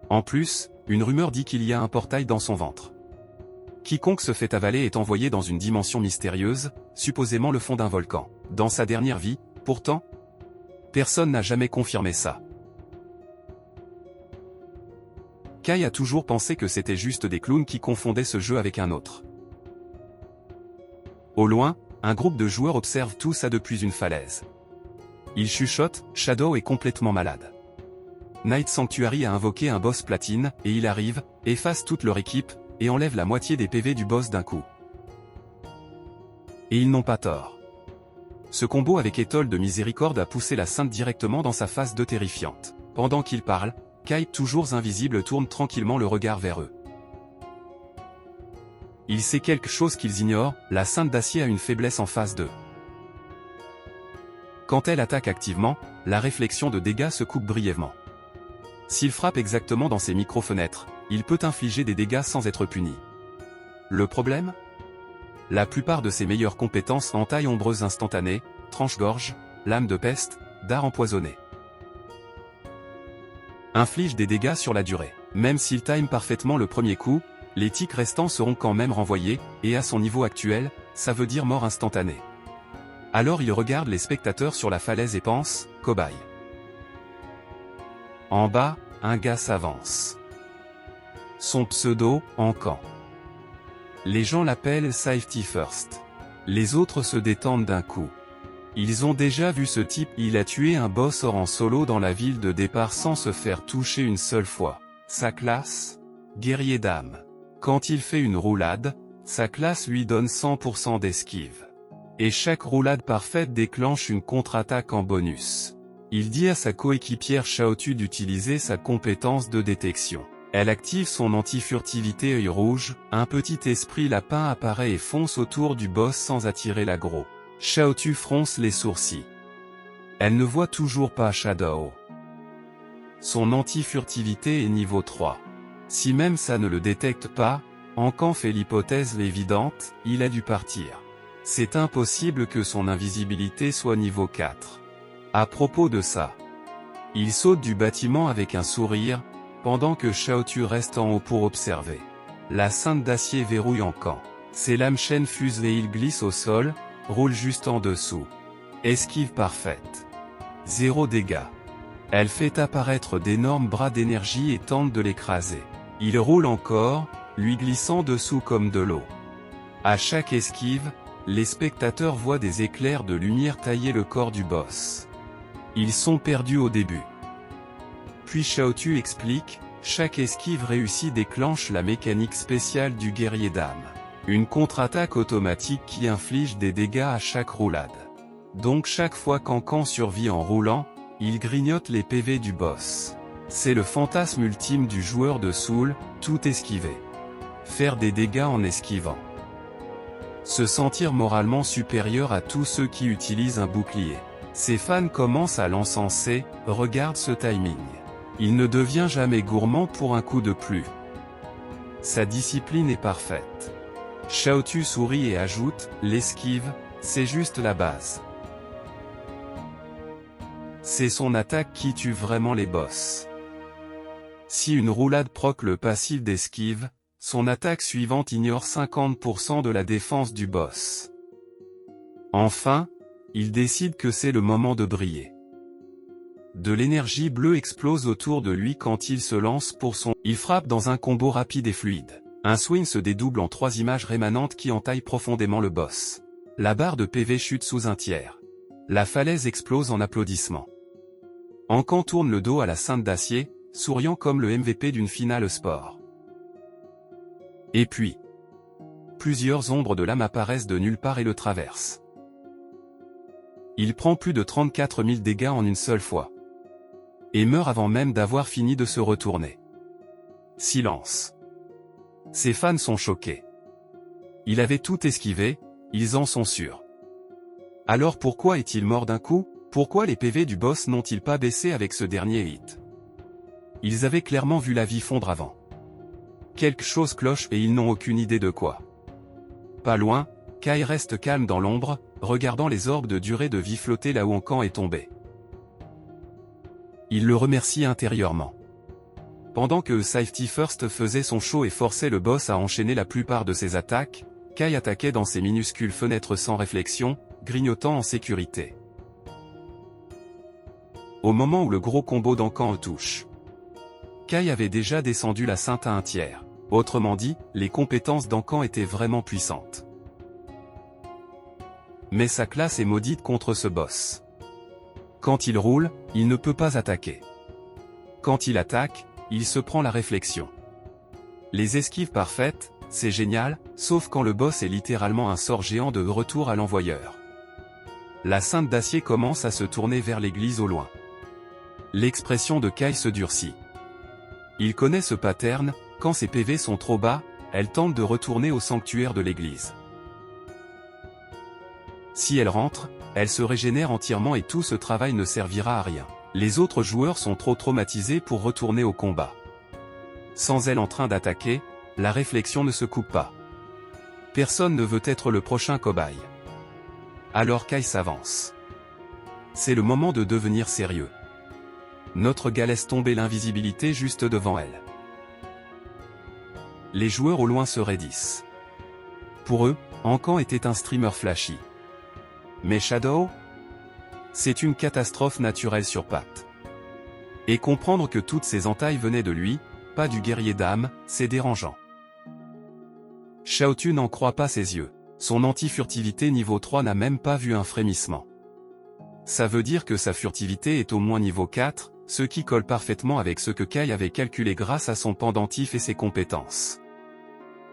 S1: En plus, une rumeur dit qu'il y a un portail dans son ventre. Quiconque se fait avaler est envoyé dans une dimension mystérieuse, supposément le fond d'un volcan. Dans sa dernière vie, pourtant, personne n'a jamais confirmé ça. Kai a toujours pensé que c'était juste des clowns qui confondaient ce jeu avec un autre. Au loin, un groupe de joueurs observe tout ça depuis une falaise. Il chuchote, Shadow est complètement malade. Night Sanctuary a invoqué un boss platine, et il arrive, efface toute leur équipe, et enlève la moitié des PV du boss d'un coup. Et ils n'ont pas tort. Ce combo avec étole de miséricorde a poussé la sainte directement dans sa phase 2 terrifiante. Pendant qu'il parle, Kai, toujours invisible, tourne tranquillement le regard vers eux. Il sait quelque chose qu'ils ignorent, la sainte d'acier a une faiblesse en phase 2. Quand elle attaque activement, la réflexion de dégâts se coupe brièvement. S'il frappe exactement dans ses micro-fenêtres, il peut infliger des dégâts sans être puni. Le problème ? La plupart de ses meilleures compétences en taille ombreuse instantanée, tranche-gorge, lame de peste, dard empoisonné. Inflige des dégâts sur la durée. Même s'il time parfaitement le premier coup, les tics restants seront quand même renvoyés, et à son niveau actuel, ça veut dire mort instantanée. Alors il regarde les spectateurs sur la falaise et pense, cobaye. En bas, un gars s'avance. Son pseudo, Encan. Les gens l'appellent Safety First. Les autres se détendent d'un coup. Ils ont déjà vu ce type, il a tué un boss hors en solo dans la ville de départ sans se faire toucher une seule fois. Sa classe ? Guerrier d'âme. Quand il fait une roulade, sa classe lui donne 100% d'esquive. Et chaque roulade parfaite déclenche une contre-attaque en bonus. Il dit à sa coéquipière Shaotu d'utiliser sa compétence de détection. Elle active son anti-furtivité œil rouge, un petit esprit lapin apparaît et fonce autour du boss sans attirer l'aggro. Shaotu fronce les sourcils. Elle ne voit toujours pas Shadow. Son anti-furtivité est niveau 3. Si même ça ne le détecte pas, Encan fait l'hypothèse évidente, il a dû partir. C'est impossible que son invisibilité soit niveau 4. À propos de ça, il saute du bâtiment avec un sourire, pendant que Shaotu reste en haut pour observer. La sainte d'acier verrouille Encan. Ses lames chaînes fusent et il glisse au sol, roule juste en dessous. Esquive parfaite. 0 dégâts. Elle fait apparaître d'énormes bras d'énergie et tente de l'écraser. Il roule encore, lui glissant dessous comme de l'eau. À chaque esquive, les spectateurs voient des éclairs de lumière tailler le corps du boss. Ils sont perdus au début. Puis Shaotu explique, chaque esquive réussie déclenche la mécanique spéciale du guerrier d'âme. Une contre-attaque automatique qui inflige des dégâts à chaque roulade. Donc chaque fois qu'Encan survit en roulant, il grignote les PV du boss. C'est le fantasme ultime du joueur de Soul, tout esquiver. Faire des dégâts en esquivant. Se sentir moralement supérieur à tous ceux qui utilisent un bouclier. Ses fans commencent à l'encenser, regarde ce timing. Il ne devient jamais gourmand pour un coup de plus. Sa discipline est parfaite. Shaotu sourit et ajoute, l'esquive, c'est juste la base. C'est son attaque qui tue vraiment les boss. Si une roulade proc le passif d'esquive, son attaque suivante ignore 50% de la défense du boss. Enfin, il décide que c'est le moment de briller. De l'énergie bleue explose autour de lui quand il se lance pour son... Il frappe dans un combo rapide et fluide. Un swing se dédouble en 3 images rémanentes qui entaillent profondément le boss. La barre de PV chute sous un tiers. La falaise explose en applaudissements. Encan tourne le dos à la sainte d'acier, souriant comme le MVP d'une finale sport. Et puis, plusieurs ombres de lame apparaissent de nulle part et le traversent. Il prend plus de 34 000 dégâts en une seule fois. Et meurt avant même d'avoir fini de se retourner. Silence. Ses fans sont choqués. Il avait tout esquivé, ils en sont sûrs. Alors pourquoi est-il mort d'un coup? Pourquoi les PV du boss n'ont-ils pas baissé avec ce dernier hit? Ils avaient clairement vu la vie fondre avant. Quelque chose cloche et ils n'ont aucune idée de quoi. Pas loin, Kai reste calme dans l'ombre, regardant les orbes de durée de vie flotter là où Encan est tombé. Il le remercie intérieurement. Pendant que Safety First faisait son show et forçait le boss à enchaîner la plupart de ses attaques, Kai attaquait dans ses minuscules fenêtres sans réflexion, grignotant en sécurité. Au moment où le gros combo d'Encan touche, Kai avait déjà descendu la sainte à un tiers. Autrement dit, les compétences d'Encan étaient vraiment puissantes. Mais sa classe est maudite contre ce boss. Quand il roule, il ne peut pas attaquer. Quand il attaque, il se prend la réflexion. Les esquives parfaites, c'est génial, sauf quand le boss est littéralement un sort géant de retour à l'envoyeur. La Sainte d'Acier commence à se tourner vers l'église au loin. L'expression de Kai se durcit. Il connaît ce pattern, quand ses PV sont trop bas, elle tente de retourner au sanctuaire de l'église. Si elle rentre, elle se régénère entièrement et tout ce travail ne servira à rien. Les autres joueurs sont trop traumatisés pour retourner au combat. Sans elle en train d'attaquer, la réflexion ne se coupe pas. Personne ne veut être le prochain cobaye. Alors Kai s'avance. C'est le moment de devenir sérieux. Notre gars laisse tomber l'invisibilité juste devant elle. Les joueurs au loin se raidissent. Pour eux, Ankan était un streamer flashy. Mais Shadow? C'est une catastrophe naturelle sur pattes. Et comprendre que toutes ces entailles venaient de lui, pas du guerrier d'âme, c'est dérangeant. Xiaotu n'en croit pas ses yeux. Son anti-furtivité niveau 3 n'a même pas vu un frémissement. Ça veut dire que sa furtivité est au moins niveau 4, ce qui colle parfaitement avec ce que Kai avait calculé grâce à son pendentif et ses compétences.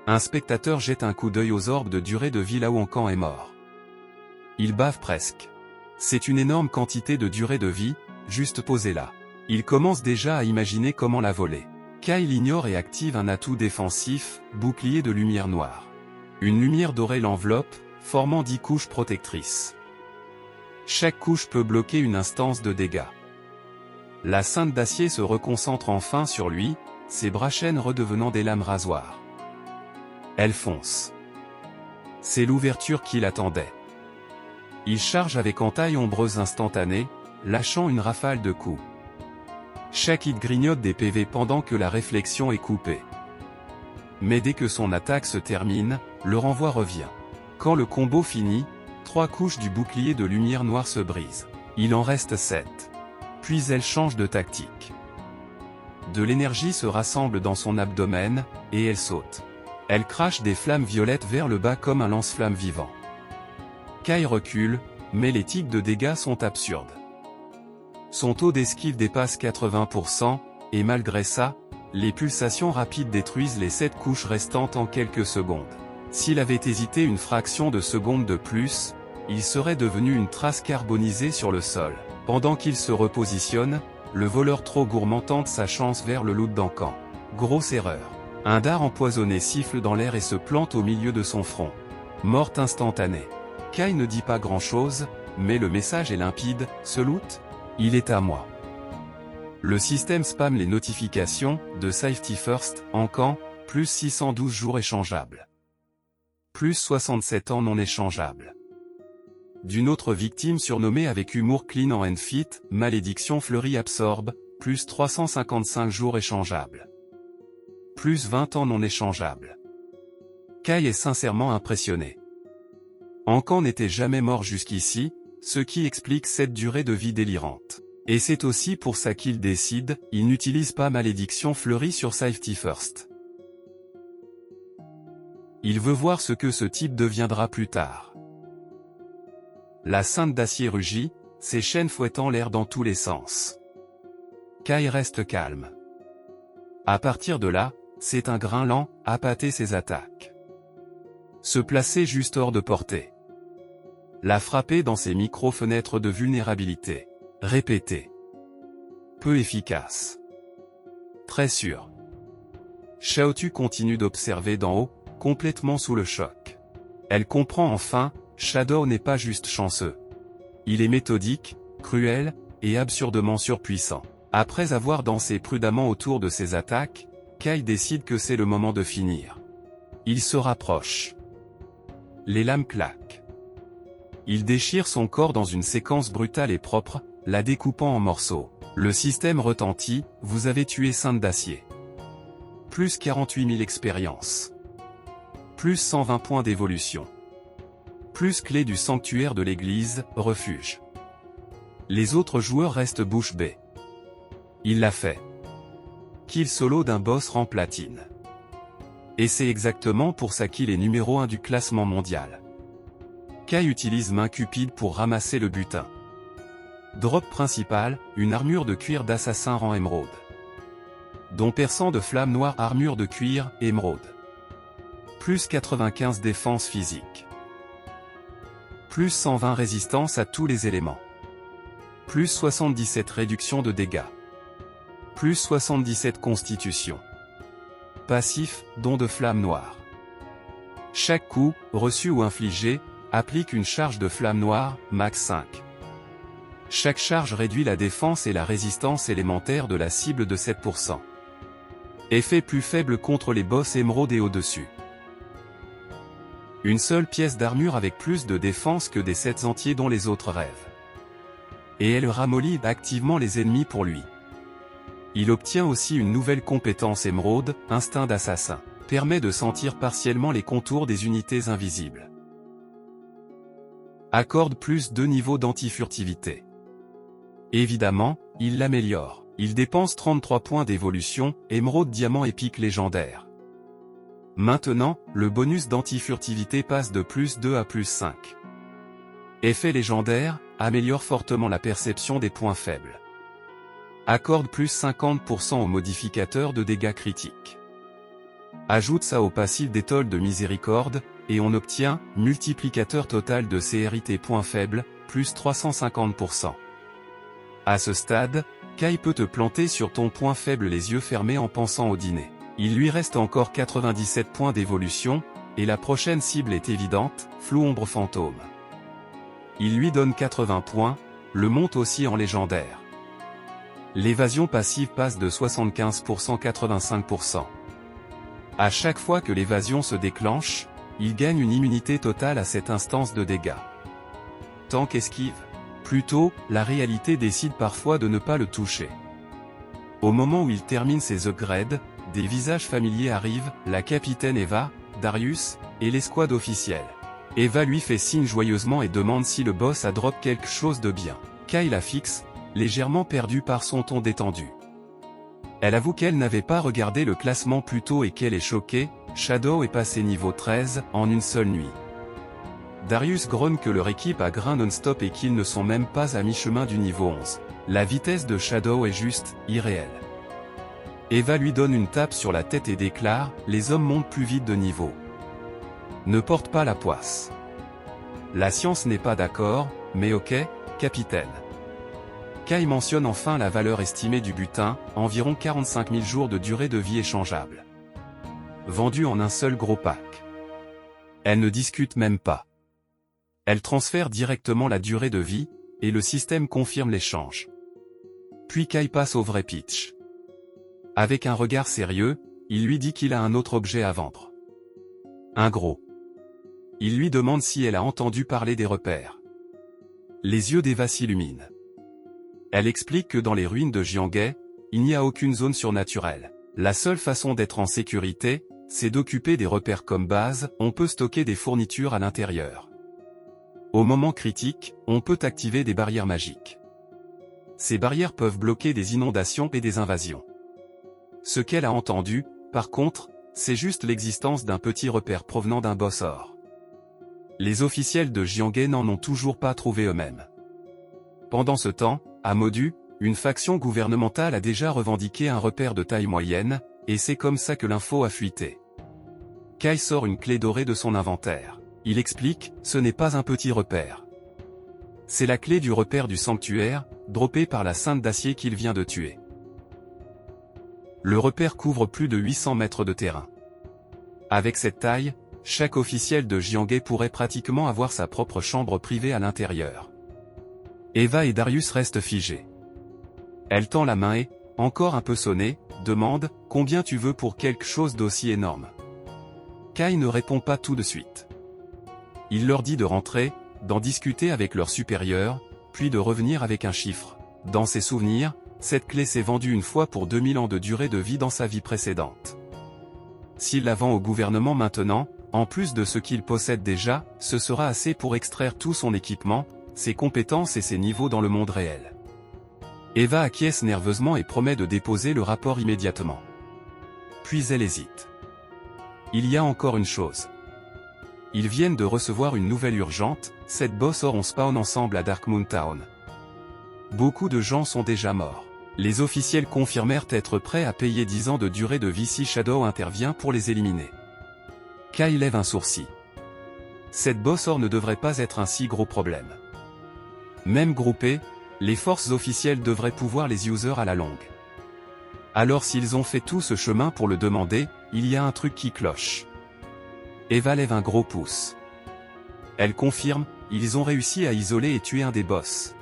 S1: Un spectateur jette un coup d'œil aux orbes de durée de vie là où Ankan est mort. Il bave presque. C'est une énorme quantité de durée de vie, juste posée là. Il commence déjà à imaginer comment la voler. Kai l'ignore et active un atout défensif, bouclier de lumière noire. Une lumière dorée l'enveloppe, formant 10 couches protectrices. Chaque couche peut bloquer une instance de dégâts. La Sainte d'Acier se reconcentre enfin sur lui, ses bras chaînes redevenant des lames rasoirs. Elle fonce. C'est l'ouverture qu'il attendait. Il charge avec entaille ombreuse instantanée, lâchant une rafale de coups. Chaque hit grignote des PV pendant que la réflexion est coupée. Mais dès que son attaque se termine, le renvoi revient. Quand le combo finit, 3 couches du bouclier de lumière noire se brisent. Il en reste 7. Puis elle change de tactique. De l'énergie se rassemble dans son abdomen, et elle saute. Elle crache des flammes violettes vers le bas comme un lance-flamme vivant. Kai recule, mais les tics de dégâts sont absurdes. Son taux d'esquive dépasse 80%, et malgré ça, les pulsations rapides détruisent les 7 couches restantes en quelques secondes. S'il avait hésité une fraction de seconde de plus, il serait devenu une trace carbonisée sur le sol. Pendant qu'il se repositionne, le voleur trop gourmand tente sa chance vers le loot d'Ankan. Grosse erreur. Un dard empoisonné siffle dans l'air et se plante au milieu de son front. Morte instantanée. Kai ne dit pas grand-chose, mais le message est limpide, ce loot, il est à moi. Le système spam les notifications, de Safety First, Ankan, plus 612 jours échangeables. Plus 67 ans non échangeables. D'une autre victime surnommée avec humour Clean and Fit, Malédiction Fleurie absorbe, plus 355 jours échangeables. Plus 20 ans non échangeables. Kai est sincèrement impressionné. Ankan n'était jamais mort jusqu'ici, ce qui explique cette durée de vie délirante. Et c'est aussi pour ça qu'il décide, il n'utilise pas Malédiction Fleurie sur Safety First. Il veut voir ce que ce type deviendra plus tard. La Sainte d'Acier rugit, ses chaînes fouettant l'air dans tous les sens. Kai reste calme. À partir de là, c'est un grain lent, appâter ses attaques. Se placer juste hors de portée. La frapper dans ses micro-fenêtres de vulnérabilité. Répéter. Peu efficace. Très sûr. Xiaotu continue d'observer d'en haut, complètement sous le choc. Elle comprend enfin, Shadow n'est pas juste chanceux. Il est méthodique, cruel, et absurdement surpuissant. Après avoir dansé prudemment autour de ses attaques, Kai décide que c'est le moment de finir. Il se rapproche. Les lames claquent. Il déchire son corps dans une séquence brutale et propre, la découpant en morceaux. Le système retentit, vous avez tué Sainte d'Acier. Plus 48 000 expériences. Plus 120 points d'évolution. Plus clé du sanctuaire de l'église, refuge. Les autres joueurs restent bouche bée. Il l'a fait. Kill solo d'un boss rang platine. Et c'est exactement pour ça qu'il est numéro 1 du classement mondial. Kai utilise main cupide pour ramasser le butin. Drop principal, une armure de cuir d'assassin rang émeraude. Don perçant de flamme noire, armure de cuir, émeraude. Plus 95 défense physique. Plus 120 résistance à tous les éléments. Plus 77 réduction de dégâts. Plus 77 constitution. Passif, don de flamme noire. Chaque coup, reçu ou infligé, applique une charge de flamme noire, max 5. Chaque charge réduit la défense et la résistance élémentaire de la cible de 7%. Effet plus faible contre les boss émeraude et au-dessus. Une seule pièce d'armure avec plus de défense que des sets entiers dont les autres rêvent. Et elle ramollit activement les ennemis pour lui. Il obtient aussi une nouvelle compétence émeraude, instinct d'assassin. Permet de sentir partiellement les contours des unités invisibles. Accorde plus 2 niveaux d'anti-furtivité. Évidemment, il l'améliore. Il dépense 33 points d'évolution, émeraude diamant épique légendaire. Maintenant, le bonus d'anti-furtivité passe de plus 2 à plus 5. Effet légendaire, améliore fortement la perception des points faibles. Accorde plus 50% au modificateur de dégâts critiques. Ajoute ça au passif d'étole de miséricorde, et on obtient, multiplicateur total de CRIT points faibles, plus 350%. À ce stade, Kai peut te planter sur ton point faible les yeux fermés en pensant au dîner. Il lui reste encore 97 points d'évolution, et la prochaine cible est évidente, Flou ombre fantôme. Il lui donne 80 points, le monte aussi en légendaire. L'évasion passive passe de 75% à 85%. À chaque fois que l'évasion se déclenche, il gagne une immunité totale à cette instance de dégâts. Tant qu'esquive. Plutôt, la réalité décide parfois de ne pas le toucher. Au moment où il termine ses upgrades, des visages familiers arrivent, la capitaine Eva, Darius, et l'escouade officielle. Eva lui fait signe joyeusement et demande si le boss a drop quelque chose de bien. Kai la fixe, légèrement perdue par son ton détendu. Elle avoue qu'elle n'avait pas regardé le classement plus tôt et qu'elle est choquée, Shadow est passé niveau 13 en une seule nuit. Darius grogne que leur équipe a grain non-stop et qu'ils ne sont même pas à mi-chemin du niveau 11. La vitesse de Shadow est juste, irréelle. Eva lui donne une tape sur la tête et déclare, les hommes montent plus vite de niveau. Ne porte pas la poisse. La science n'est pas d'accord, mais ok, capitaine. Kai mentionne enfin la valeur estimée du butin, environ 45 000 jours de durée de vie échangeable. Vendu en un seul gros pack. Elle ne discute même pas. Elle transfère directement la durée de vie, et le système confirme l'échange. Puis Kai passe au vrai pitch. Avec un regard sérieux, il lui dit qu'il a un autre objet à vendre. Un gros. Il lui demande si elle a entendu parler des repères. Les yeux d'Eva s'illuminent. Elle explique que dans les ruines de Jianghe, il n'y a aucune zone surnaturelle. La seule façon d'être en sécurité, c'est d'occuper des repères comme base, on peut stocker des fournitures à l'intérieur. Au moment critique, on peut activer des barrières magiques. Ces barrières peuvent bloquer des inondations et des invasions. Ce qu'elle a entendu, par contre, c'est juste l'existence d'un petit repère provenant d'un boss or. Les officiels de Jianghe n'en ont toujours pas trouvé eux-mêmes. Pendant ce temps, à Modu, une faction gouvernementale a déjà revendiqué un repère de taille moyenne, et c'est comme ça que l'info a fuité. Kai sort une clé dorée de son inventaire. Il explique, ce n'est pas un petit repère. C'est la clé du repère du sanctuaire, droppée par la Sainte d'Acier qu'il vient de tuer. Le repère couvre plus de 800 mètres de terrain. Avec cette taille, chaque officiel de Jianghe pourrait pratiquement avoir sa propre chambre privée à l'intérieur. Eva et Darius restent figés. Elle tend la main et, encore un peu sonnée, demande « Combien tu veux pour quelque chose d'aussi énorme ?» Kai ne répond pas tout de suite. Il leur dit de rentrer, d'en discuter avec leur supérieur, puis de revenir avec un chiffre. Dans ses souvenirs, cette clé s'est vendue une fois pour 2000 ans de durée de vie dans sa vie précédente. S'il la vend au gouvernement maintenant, en plus de ce qu'il possède déjà, ce sera assez pour extraire tout son équipement, ses compétences et ses niveaux dans le monde réel. Eva acquiesce nerveusement et promet de déposer le rapport immédiatement. Puis elle hésite. Il y a encore une chose. Ils viennent de recevoir une nouvelle urgente, 7 boss or on spawn ensemble à Darkmoon Town. beaucoup de gens sont déjà morts. Les officiels confirmèrent être prêts à payer 10 ans de durée de vie si Shadow intervient pour les éliminer. Kai lève un sourcil. Cette boss-or ne devrait pas être un si gros problème. Même groupés, les forces officielles devraient pouvoir les user à la longue. Alors s'ils ont fait tout ce chemin pour le demander, il y a un truc qui cloche. Eva lève un gros pouce. Elle confirme, ils ont réussi à isoler et tuer un des boss.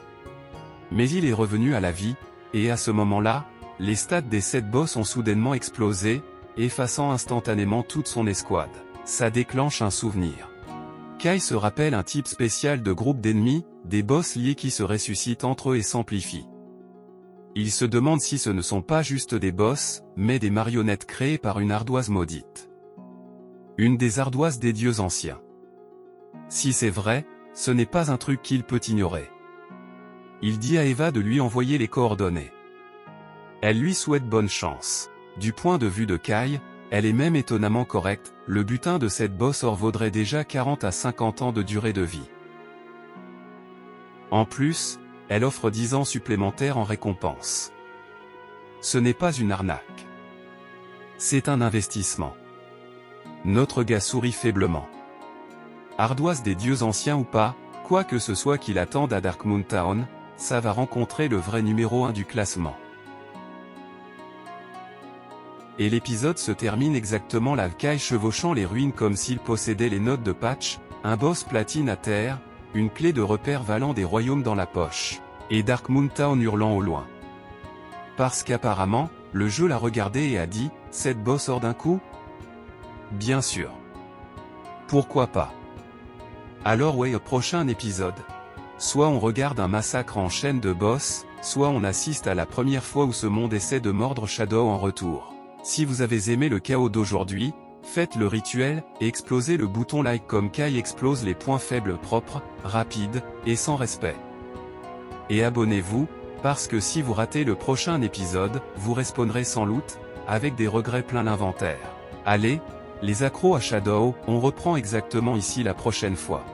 S1: Mais il est revenu à la vie, et à ce moment-là, les stats des 7 boss ont soudainement explosé, effaçant instantanément toute son escouade. Ça déclenche un souvenir. Kai se rappelle un type spécial de groupe d'ennemis, des boss liés qui se ressuscitent entre eux et s'amplifient. Il se demande si ce ne sont pas juste des boss, mais des marionnettes créées par une ardoise maudite. Une des ardoises des dieux anciens. Si c'est vrai, ce n'est pas un truc qu'il peut ignorer. Il dit à Eva de lui envoyer les coordonnées. Elle lui souhaite bonne chance. Du point de vue de Kai, elle est même étonnamment correcte, le butin de cette boss-or vaudrait déjà 40 à 50 ans de durée de vie. En plus, elle offre 10 ans supplémentaires en récompense. Ce n'est pas une arnaque. C'est un investissement. Notre gars sourit faiblement. Ardoise des dieux anciens ou pas, quoi que ce soit qu'il attende à Darkmoon Town, ça va rencontrer le vrai numéro 1 du classement. Et l'épisode se termine exactement là, Kai chevauchant les ruines comme s'il possédait les notes de patch, un boss platine à terre, une clé de repère valant des royaumes dans la poche, et Darkmoon Town hurlant au loin. Parce qu'apparemment, le jeu l'a regardé et a dit, cette boss hors d'un coup ? Bien sûr. Pourquoi pas ? Alors ouais, au prochain épisode. Soit on regarde un massacre en chaîne de boss, soit on assiste à la première fois où ce monde essaie de mordre Shadow en retour. Si vous avez aimé le chaos d'aujourd'hui, faites le rituel, et explosez le bouton like comme Kai explose les points faibles propres, rapides, et sans respect. Et abonnez-vous, parce que si vous ratez le prochain épisode, vous respawnerez sans loot, avec des regrets plein l'inventaire. Allez, les accros à Shadow, on reprend exactement ici la prochaine fois.